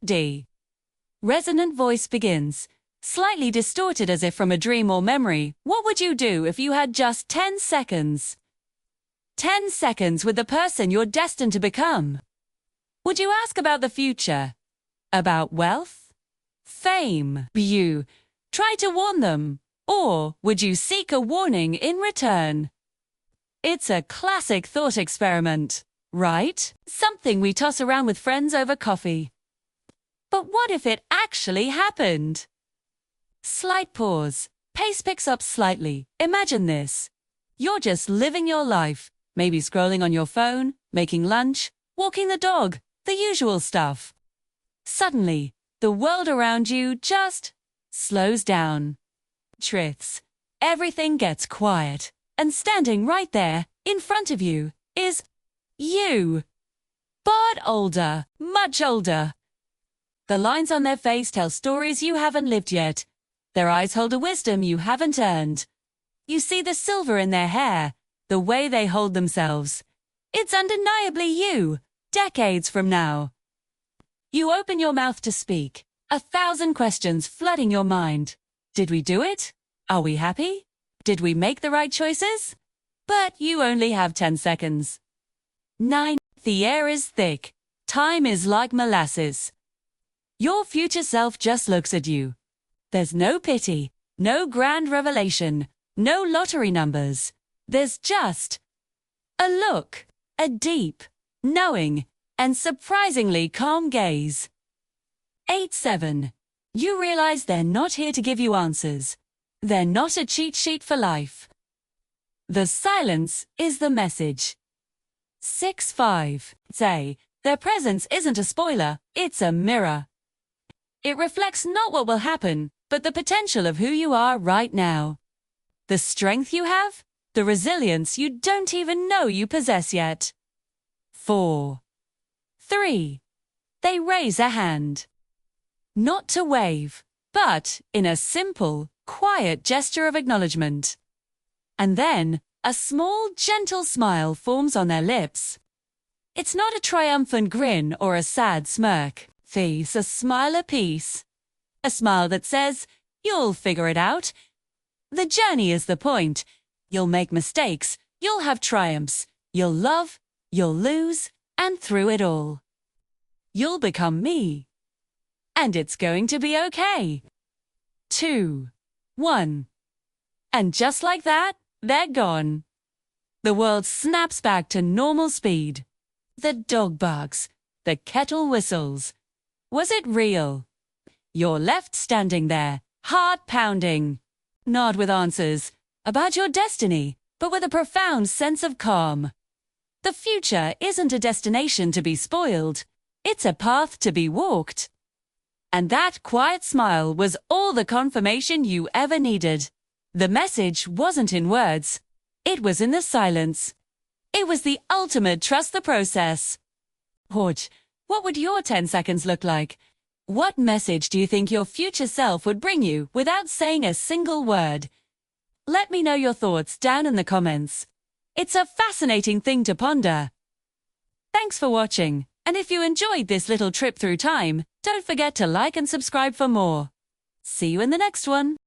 D. Resonant voice begins, slightly distorted as if from a dream or memory. What would you do if you had just 10 seconds? 10 seconds with the person you're destined to become. Would you ask about the future? About wealth? Fame? You try to warn them? Or would you seek a warning in return? It's a classic thought experiment, right? Something we toss around with friends over coffee. But what if it actually happened? Slight pause. Pace picks up slightly. Imagine this. You're just living your life, maybe scrolling on your phone, making lunch, walking the dog, the usual stuff. Suddenly, the world around you just slows down. Truths. Everything gets quiet, and standing right there, in front of you, is you. But older, much older. The lines on their face tell stories you haven't lived yet. Their eyes hold a wisdom you haven't earned. You see the silver in their hair, the way they hold themselves. It's undeniably you, decades from now. You open your mouth to speak, 1,000 questions flooding your mind. Did we do it? Are we happy? Did we make the right choices? But you only have 10 seconds. 9. The air is thick. Time is like molasses. Your future self just looks at you. There's no pity, no grand revelation, no lottery numbers. There's just a look, a deep, knowing, and surprisingly calm gaze. 8-7. You realize they're not here to give you answers. They're not a cheat sheet for life. The silence is the message. 6-5. Say, their presence isn't a spoiler, it's a mirror. It reflects not what will happen, but the potential of who you are right now. The strength you have, the resilience you don't even know you possess yet. 4. 3. They raise a hand. Not to wave, but in a simple, quiet gesture of acknowledgement. And then, a small, gentle smile forms on their lips. It's not a triumphant grin or a sad smirk. It's a smile apiece. A smile that says, you'll figure it out. The journey is the point. You'll make mistakes, you'll have triumphs, you'll love, you'll lose, and through it all, you'll become me. And it's going to be okay. 2, 1. And just like that, they're gone. The world snaps back to normal speed. The dog barks, the kettle whistles. Was it real? You're left standing there, heart pounding. Not with answers about your destiny, but with a profound sense of calm. The future isn't a destination to be spoiled. It's a path to be walked. And that quiet smile was all the confirmation you ever needed. The message wasn't in words. It was in the silence. It was the ultimate trust the process. What would your 10 seconds look like? What message do you think your future self would bring you without saying a single word? Let me know your thoughts down in the comments. It's a fascinating thing to ponder. Thanks for watching, and if you enjoyed this little trip through time, don't forget to like and subscribe for more. See you in the next one.